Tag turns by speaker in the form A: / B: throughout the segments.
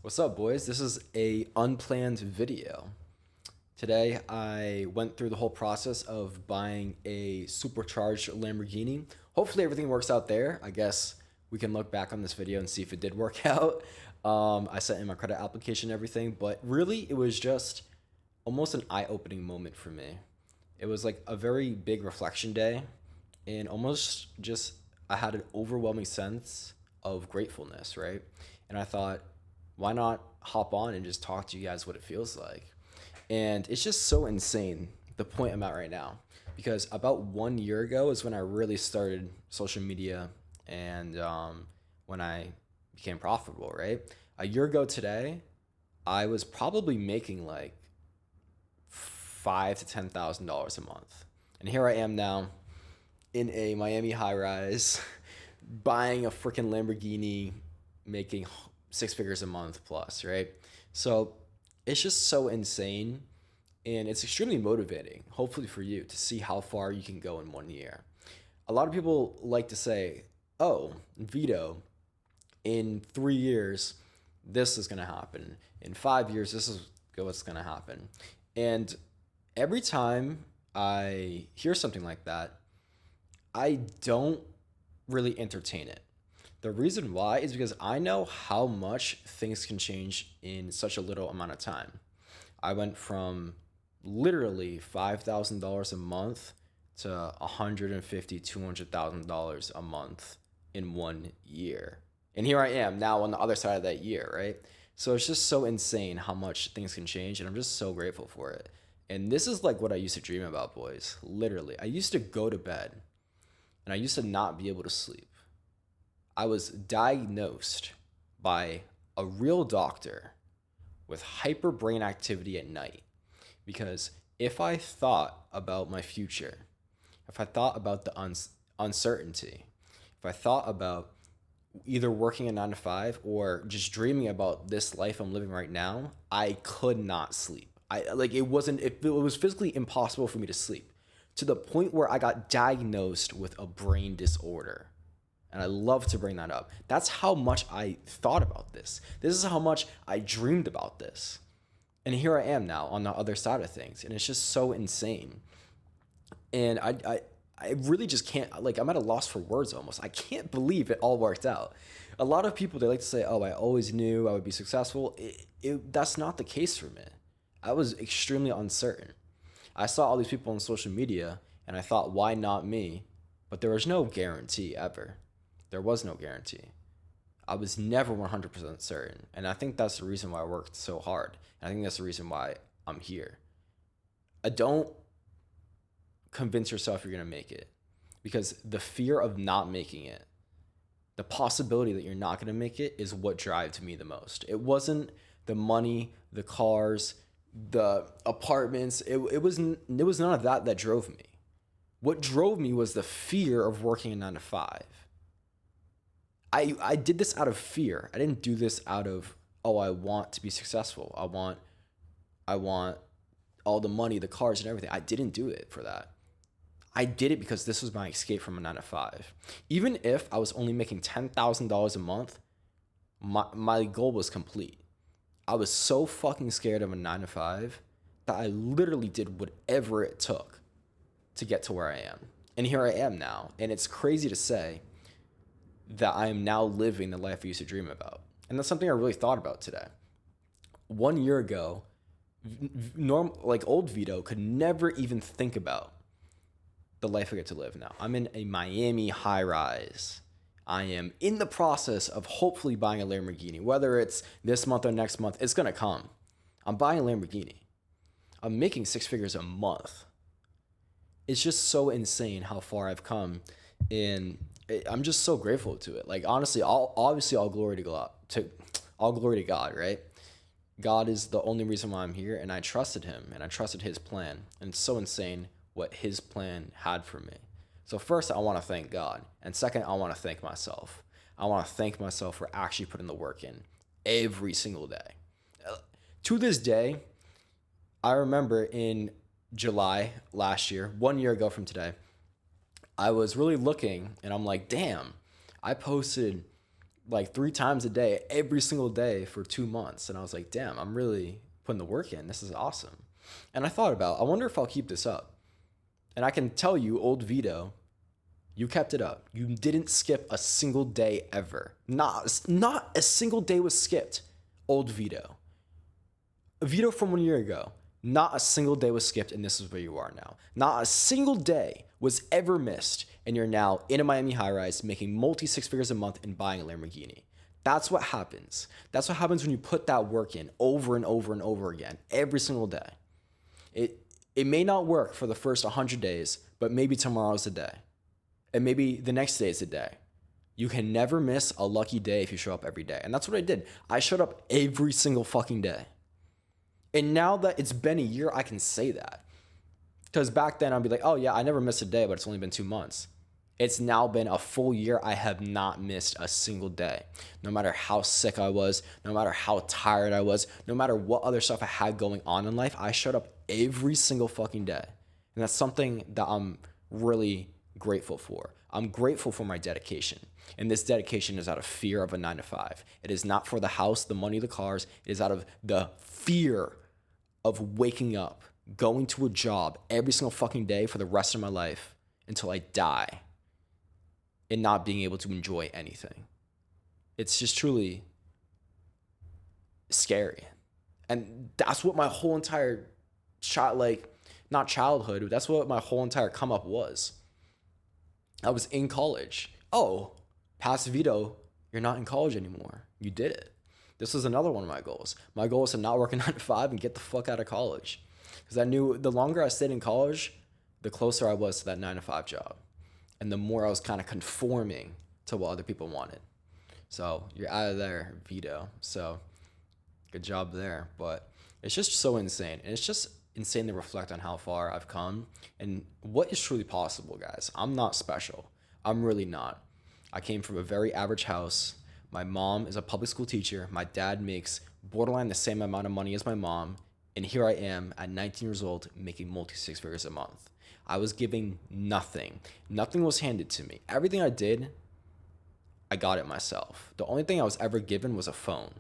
A: What's up, boys? This is a unplanned video. Today, I went through the whole process of buying a supercharged Lamborghini. Hopefully, everything works out there. I guess we can look back on this video and see if it did work out. I sent in my credit application and everything, but really, it was just almost an eye-opening moment for me. It was like a very big reflection day, and almost just I had an overwhelming sense of gratefulness, right? And I thought, why not hop on and just talk to you guys what it feels like? And it's just so insane, the point I'm at right now. Because about 1 year ago is when I really started social media and when I became profitable, right? A year ago today, I was probably making like five to $10,000 a month. And here I am now in a Miami high rise, buying a freaking Lamborghini, making six figures a month plus, right? So it's just so insane, and it's extremely motivating, hopefully for you, to see how far you can go in 1 year. A lot of people like to say, oh, Vito, in 3 years, this is going to happen. In 5 years, this is what's going to happen. And every time I hear something like that, I don't really entertain it. The reason why is because I know how much things can change in such a little amount of time. I went from literally $5,000 a month to $150,000, $200,000 a month in 1 year. And here I am now on the other side of that year, right? So it's just so insane how much things can change, and I'm just so grateful for it. And this is like what I used to dream about, boys. Literally. I used to go to bed and I used to not be able to sleep. I was diagnosed by a real doctor with hyper brain activity at night, because if I thought about my future, if I thought about the uncertainty, if I thought about either working a 9 to 5 or just dreaming about this life I'm living right now, I could not sleep. It was physically impossible for me to sleep, to the point where I got diagnosed with a brain disorder. And I love to bring that up. That's how much I thought about this. This is how much I dreamed about this. And here I am now on the other side of things. And it's just so insane. And I really just can't, I'm at a loss for words almost. I can't believe it all worked out. A lot of people, they like to say, oh, I always knew I would be successful. That's not the case for me. I was extremely uncertain. I saw all these people on social media and I thought, why not me? But there was no guarantee ever. There was no guarantee. I was never 100% certain. And I think that's the reason why I worked so hard. And I think that's the reason why I'm here. Don't convince yourself you're going to make it, because the fear of not making it, the possibility that you're not going to make it, is what drives me the most. It wasn't the money, the cars, the apartments. It was none of that drove me. What drove me was the fear of working a 9 to 5. I did this out of fear. I didn't do this out of, oh, I want to be successful. I want all the money, the cars, and everything. I didn't do it for that. I did it because this was my escape from a 9 to 5. Even if I was only making $10,000 a month, my goal was complete. I was so fucking scared of a 9 to 5 that I literally did whatever it took to get to where I am. And here I am now. And it's crazy to say that I am now living the life I used to dream about. And that's something I really thought about today. 1 year ago, old Vito could never even think about the life I get to live now. I'm in a Miami high rise. I am in the process of hopefully buying a Lamborghini. Whether it's this month or next month, it's going to come. I'm buying a Lamborghini. I'm making six figures a month. It's just so insane how far I've come, and I'm just so grateful to it. Like, honestly, all glory to God. All glory to God, right? God is the only reason why I'm here, and I trusted him, and I trusted his plan. And it's so insane what his plan had for me. So first, I want to thank God. And second, I want to thank myself. I want to thank myself for actually putting the work in every single day. To this day, I remember in July last year, 1 year ago from today, I was really looking, and I'm like, damn, I posted like 3 times a day, every single day for 2 months. And I was like, damn, I'm really putting the work in. This is awesome. And I thought about, I wonder if I'll keep this up. And I can tell you, old Vito, you kept it up. You didn't skip a single day ever. Not a single day was skipped, old Vito. Vito from 1 year ago, not a single day was skipped, and this is where you are now. Not a single day was ever missed, and you're now in a Miami high-rise making multi-six figures a month and buying a Lamborghini. That's what happens. That's what happens when you put that work in over and over and over again, every single day. It may not work for the first 100 days, but maybe tomorrow's the day. And maybe the next day is the day. You can never miss a lucky day if you show up every day. And that's what I did. I showed up every single fucking day. And now that it's been a year, I can say that. Because back then I'd be like, oh yeah, I never missed a day, but it's only been 2 months. It's now been a full year. I have not missed a single day. No matter how sick I was, no matter how tired I was, no matter what other stuff I had going on in life, I showed up every single fucking day. And that's something that I'm really grateful for. I'm grateful for my dedication. And this dedication is out of fear of a 9 to 5. It is not for the house, the money, the cars. It is out of the fear of waking up, going to a job every single fucking day for the rest of my life until I die and not being able to enjoy anything. It's just truly scary. And that's what my whole entire not childhood, but that's what my whole entire come up was. I was in college. Oh, past Vito, you're not in college anymore. You did it. This was another one of my goals. My goal was to not work a 9 to 5 and get the fuck out of college. Because I knew the longer I stayed in college, the closer I was to that 9 to 5 job. And the more I was kind of conforming to what other people wanted. So you're out of there, Vito. So good job there. But it's just so insane. And it's just insane to reflect on how far I've come and what is truly possible, guys. I'm not special. I'm really not. I came from a very average house. My mom is a public school teacher. My dad makes borderline the same amount of money as my mom. And here I am at 19 years old making multi-six figures a month. I was giving nothing. Nothing was handed to me. Everything I did, I got it myself. The only thing I was ever given was a phone.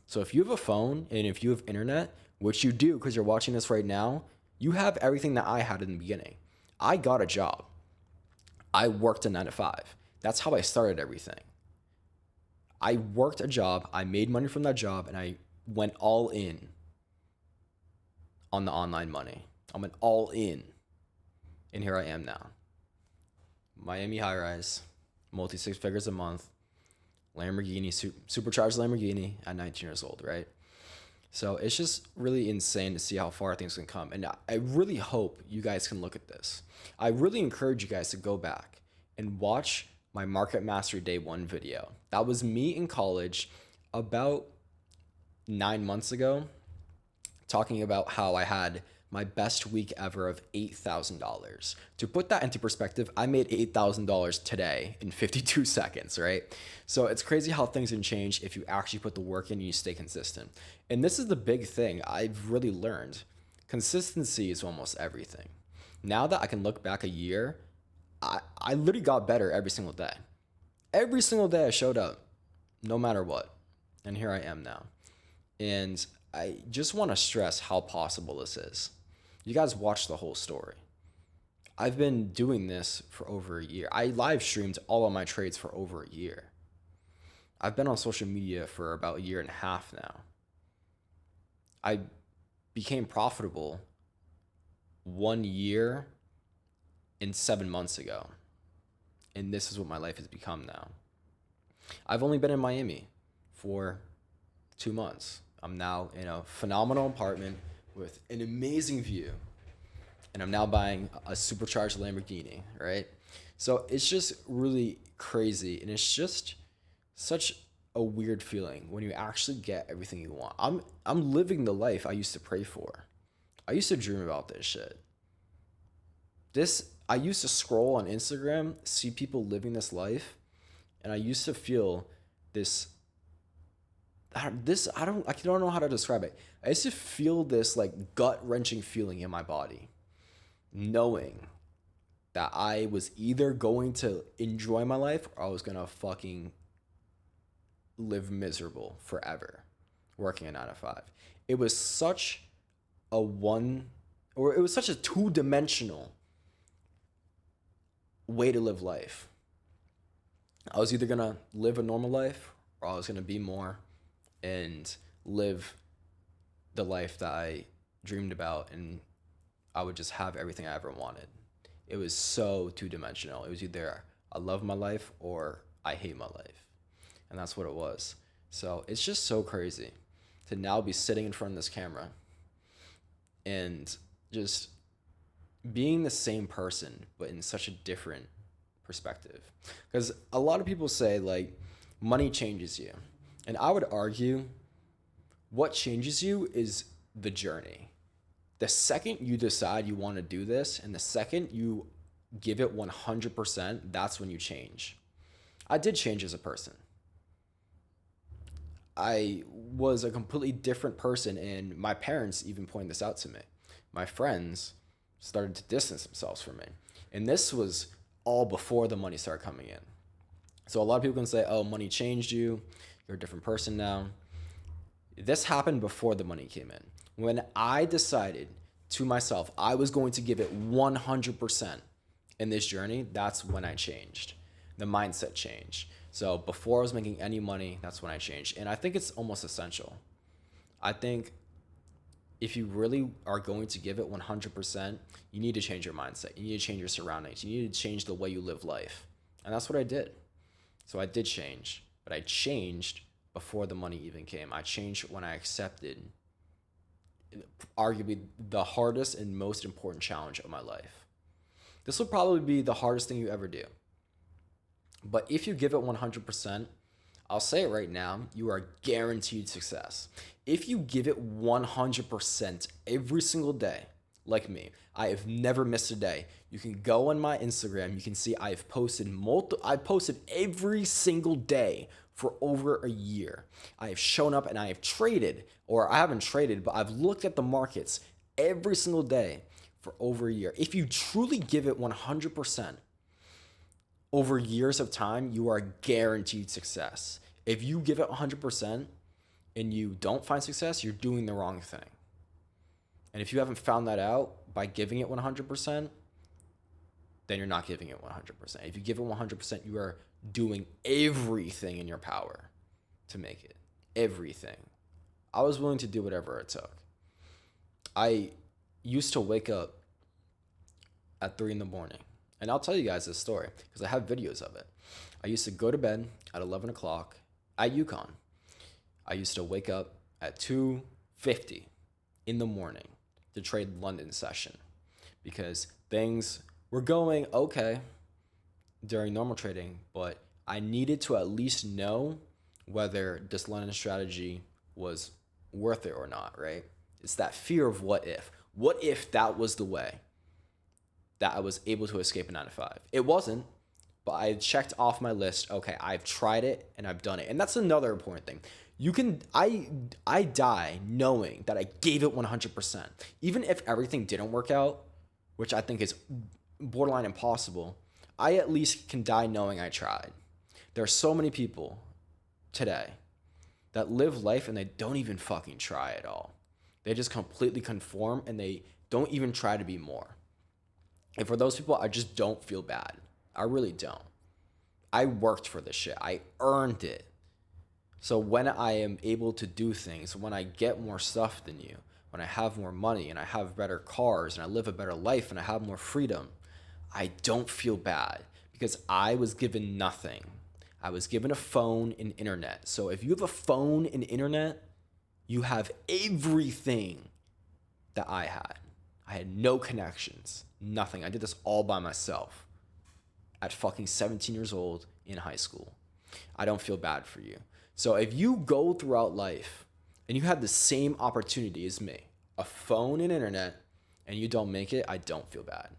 A: So if you have a phone and if you have internet, which you do because you're watching this right now, you have everything that I had in the beginning. I got a job. I worked a 9 to 5. That's how I started everything. I worked a job, I made money from that job, and I went all in on the online money. I went all in. And here I am now. Miami high rise, multi-six figures a month, Lamborghini, supercharged Lamborghini at 19 years old, right? So it's just really insane to see how far things can come. And I really hope you guys can look at this. I really encourage you guys to go back and watch my Market Mastery Day 1 video. That was me in college about 9 months ago, talking about how I had my best week ever of $8,000. To put that into perspective, I made $8,000 today in 52 seconds, right? So it's crazy how things can change if you actually put the work in and you stay consistent. And this is the big thing I've really learned. Consistency is almost everything. Now that I can look back a year, I literally got better every single day. Every single day I showed up, no matter what. And here I am now. And I just want to stress how possible this is. You guys watch the whole story. I've been doing this for over a year. I live streamed all of my trades for over a year. I've been on social media for about a year and a half now. I became profitable 1 year and 7 months ago. And this is what my life has become now. I've only been in Miami for 2 months. I'm now in a phenomenal apartment with an amazing view. And I'm now buying a supercharged Lamborghini, right? So it's just really crazy. And it's just such a weird feeling when you actually get everything you want. I'm living the life I used to pray for. I used to dream about this shit. I used to scroll on Instagram, see people living this life, and I used to feel I don't know how to describe it. I used to feel this like gut-wrenching feeling in my body, knowing that I was either going to enjoy my life or I was gonna fucking live miserable forever working a 9 to 5. It was such a one, or it was such a two-dimensional way to live life. I was either gonna live a normal life or I was gonna be more and live the life that I dreamed about, and I would just have everything I ever wanted. It was so two-dimensional. It was either I love my life or I hate my life. And that's what it was. So it's just so crazy to now be sitting in front of this camera and just being the same person, but in such a different perspective. Because a lot of people say, like, money changes you. And I would argue what changes you is the journey. The second you decide you want to do this and the second you give it 100%, that's when you change. I did change as a person. I was a completely different person, and my parents even pointed this out to me. My friends started to distance themselves from me. And this was all before the money started coming in. So a lot of people can say, oh, money changed you. You're a different person now. This happened before the money came in. When I decided to myself, I was going to give it 100% in this journey, that's when I changed. The mindset changed. So before I was making any money, that's when I changed. And I think it's almost essential. I think if you really are going to give it 100%, you need to change your mindset. You need to change your surroundings. You need to change the way you live life. And that's what I did. So I did change, but I changed before the money even came. I changed when I accepted arguably the hardest and most important challenge of my life. This will probably be the hardest thing you ever do. But if you give it 100%, I'll say it right now, you are guaranteed success. If you give it 100% every single day, like me, I have never missed a day. You can go on my Instagram, you can see I've posted every single day for over a year. I have shown up and I have traded, or I haven't traded, but I've looked at the markets every single day for over a year. If you truly give it 100%, over years of time, you are guaranteed success. If you give it 100% and you don't find success, you're doing the wrong thing. And if you haven't found that out by giving it 100%, then you're not giving it 100%. If you give it 100%, you are doing everything in your power to make it. Everything. I was willing to do whatever it took. I used to wake up at 3 in the morning. And I'll tell you guys this story because I have videos of it. I used to go to bed at 11 o'clock at UConn. I used to wake up at 2:50 in the morning to trade London session because things were going okay during normal trading, but I needed to at least know whether this London strategy was worth it or not, right? It's that fear of what if. What if that was the way that I was able to escape a 9 to 5? It wasn't, but I checked off my list. Okay, I've tried it and I've done it. And that's another important thing. I die knowing that I gave it 100%. Even if everything didn't work out, which I think is borderline impossible, I at least can die knowing I tried. There are so many people today that live life and they don't even fucking try at all. They just completely conform and they don't even try to be more. And for those people, I just don't feel bad. I really don't. I worked for this shit. I earned it. So when I am able to do things, when I get more stuff than you, when I have more money and I have better cars and I live a better life and I have more freedom, I don't feel bad because I was given nothing. I was given a phone and internet. So if you have a phone and internet, you have everything that I had. I had no connections, nothing. I did this all by myself at fucking 17 years old in high school. I don't feel bad for you. So if you go throughout life and you have the same opportunity as me, a phone and internet, and you don't make it, I don't feel bad.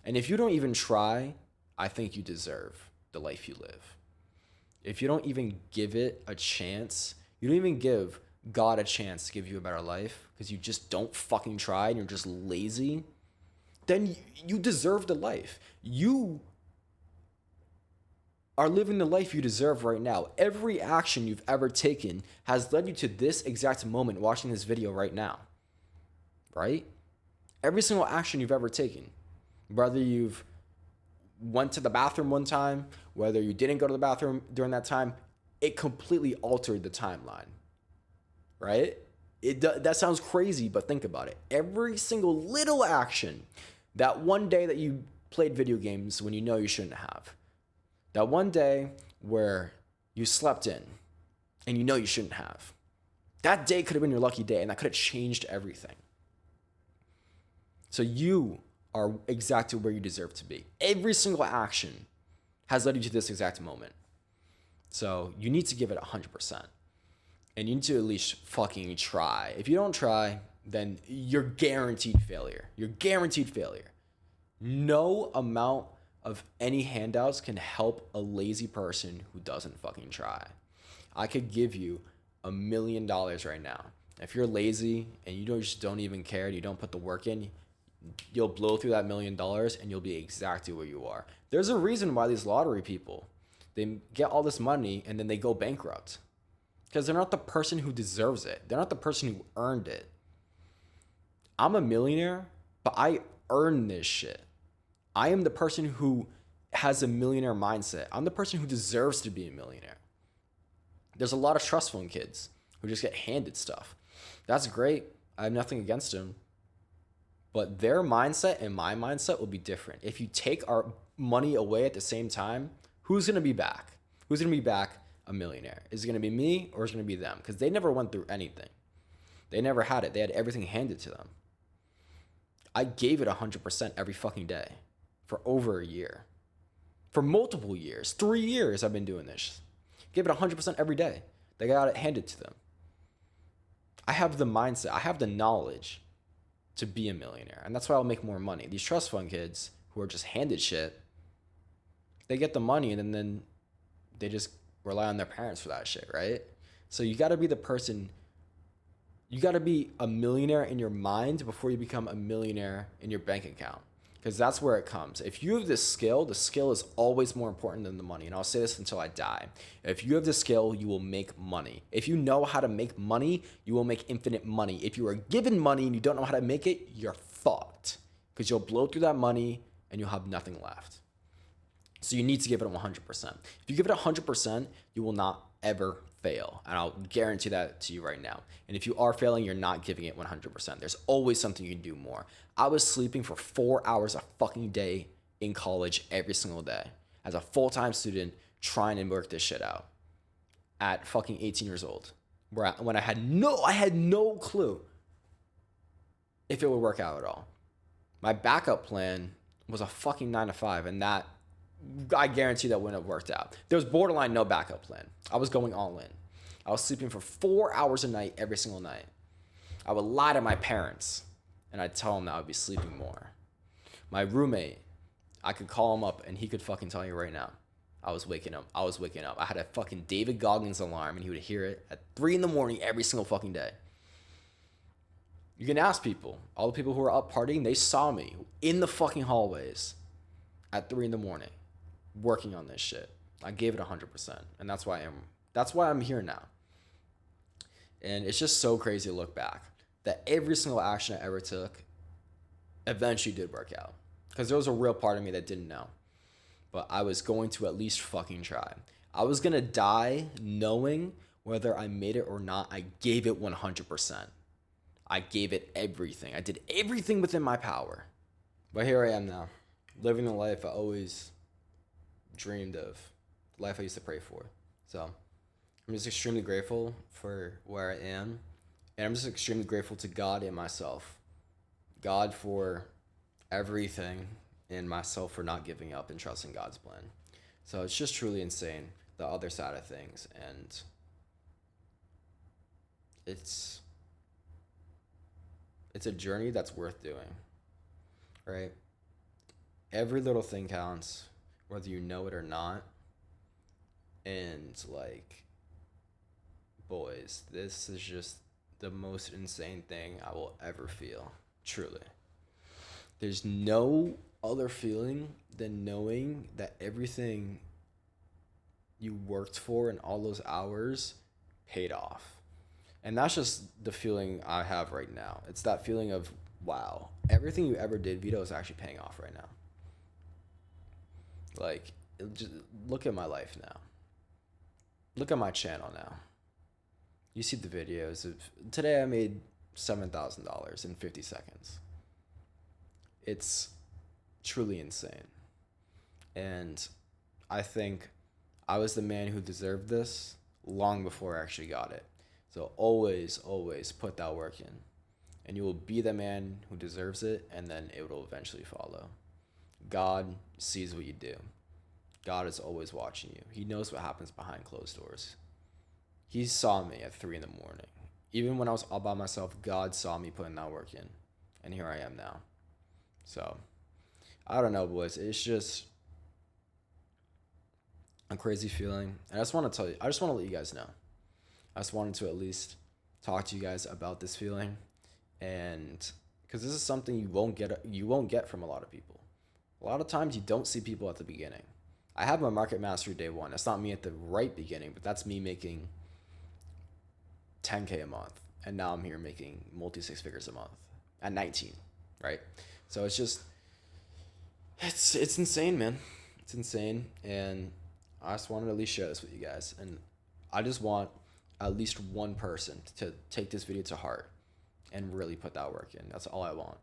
A: And if you don't even try, I think you deserve the life you live. If you don't even give it a chance, you don't even give God a chance to give you a better life because you just don't fucking try and you're just lazy, then you deserve the life. You are living the life you deserve right now. Every action you've ever taken has led you to this exact moment watching this video right now, right? Every single action you've ever taken, whether you've went to the bathroom one time, whether you didn't go to the bathroom during that time, it completely altered the timeline, right? That sounds crazy, but think about it. Every single little action, that one day that you played video games when you know you shouldn't have, that one day where you slept in and you know you shouldn't have, that day could have been your lucky day and that could have changed everything. So you are exactly where you deserve to be. Every single action has led you to this exact moment. So you need to give it 100%. And you need to at least fucking try. If you don't try, then you're guaranteed failure. You're guaranteed failure. No amount of any handouts can help a lazy person who doesn't fucking try. I could give you $1 million right now. If you're lazy and you just don't even care and you don't put the work in, you'll blow through that $1 million and you'll be exactly where you are. There's a reason why these lottery people, they get all this money and then they go bankrupt. Because they're not the person who deserves it. They're not the person who earned it. I'm a millionaire, but I earned this shit. I am the person who has a millionaire mindset. I'm the person who deserves to be a millionaire. There's a lot of trust fund kids who just get handed stuff. That's great. I have nothing against them. But their mindset and my mindset will be different. If you take our money away at the same time, who's going to be back? Who's going to be back a millionaire? Is it going to be me or is it going to be them? Because they never went through anything. They never had it. They had everything handed to them. I gave it 100% every fucking day for over a year. For multiple years. 3 years I've been doing this. Give it 100% every day. They got it handed to them. I have the mindset. I have the knowledge to be a millionaire. And that's why I'll make more money. These trust fund kids who are just handed shit, they get the money and then they just rely on their parents for that shit, right? So you got to be the person, you got to be a millionaire in your mind before you become a millionaire in your bank account. Because that's where it comes. If you have this skill, the skill is always more important than the money. And I'll say this until I die. If you have the skill, you will make money. If you know how to make money, you will make infinite money. If you are given money and you don't know how to make it, you're fucked. Because you'll blow through that money and you'll have nothing left. So you need to give it 100%. If you give it 100%, you will not ever fail. And I'll guarantee that to you right now. And if you are failing, you're not giving it 100%. There's always something you can do more. I was sleeping for 4 hours a fucking day in college every single day as a full-time student trying to work this shit out at fucking 18 years old, when I had no clue if it would work out at all. My backup plan was a fucking 9 to 5, and that I guarantee that wouldn't have worked out. There was borderline no backup plan. I was going all in. I was sleeping for 4 hours a night every single night. I would lie to my parents and I'd tell them that I would be sleeping more. My roommate, I could call him up and he could fucking tell you right now, I was waking up. I had a fucking David Goggins alarm and he would hear it at 3 a.m. every single fucking day. You can ask people. All the people who were up partying, they saw me in the fucking hallways at 3 a.m. working on this shit. I gave it 100%. And that's why I'm here now. And it's just so crazy to look back that every single action I ever took eventually did work out. Because there was a real part of me that didn't know. But I was going to at least fucking try. I was going to die knowing whether I made it or not. I gave it 100%. I gave it everything. I did everything within my power. But here I am now, living the life I always dreamed of, the life I used to pray for. So I'm just extremely grateful for where I am. And I'm just extremely grateful to God and myself. God for everything and myself for not giving up and trusting God's plan. So it's just truly insane, the other side of things. And it's a journey that's worth doing, right? Every little thing counts, whether you know it or not. And like, boys, this is just the most insane thing I will ever feel. Truly. There's no other feeling than knowing that everything you worked for and all those hours paid off. And that's just the feeling I have right now. It's that feeling of, wow, everything you ever did, Vito, is actually paying off right now. Like, just look at my life now. Look at my channel now. You see the videos of today I made $7,000 in 50 seconds. It's truly insane. And I think I was the man who deserved this long before I actually got it. So always, always put that work in. And you will be the man who deserves it, and then it will eventually follow. God sees what you do. God is always watching you. He knows what happens behind closed doors. He saw me at 3 a.m. Even when I was all by myself, God saw me putting that work in. And here I am now. So, I don't know, boys. It's just a crazy feeling. And I just want to tell you, I just want to let you guys know. I just wanted to at least talk to you guys about this feeling. And because this is something you won't get from a lot of people. A lot of times you don't see people at the beginning. I have my market mastery day one. That's not me at the right beginning, but that's me making 10K a month. And now I'm here making multi six figures a month at 19, right? So it's just, it's insane, man. It's insane. And I just wanted to at least share this with you guys. And I just want at least one person to take this video to heart and really put that work in. That's all I want.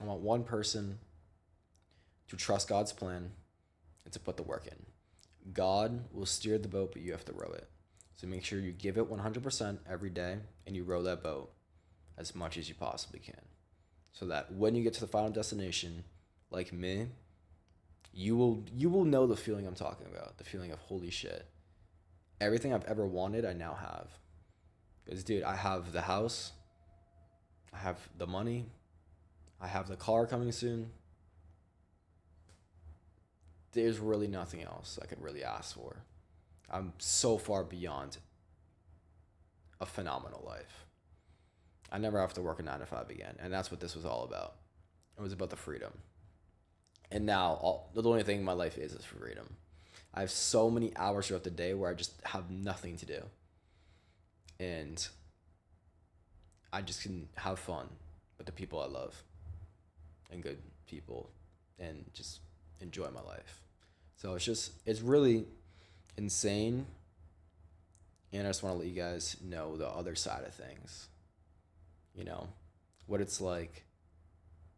A: I want one person to trust God's plan and to put the work in. God will steer the boat, but you have to row it. So make sure you give it 100% every day and you row that boat as much as you possibly can. So that when you get to the final destination, like me, you will know the feeling I'm talking about. The feeling of, holy shit. Everything I've ever wanted, I now have. Because, dude, I have the house. I have the money. I have the car coming soon. There's really nothing else I could really ask for. I'm so far beyond a phenomenal life. I never have to work a 9 to 5 again. And that's what this was all about. It was about the freedom. And now, the only thing in my life is freedom. I have so many hours throughout the day where I just have nothing to do. And I just can have fun with the people I love and good people and just enjoy my life. So it's really insane. And I just want to let you guys know the other side of things. You know, what it's like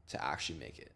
A: to actually make it.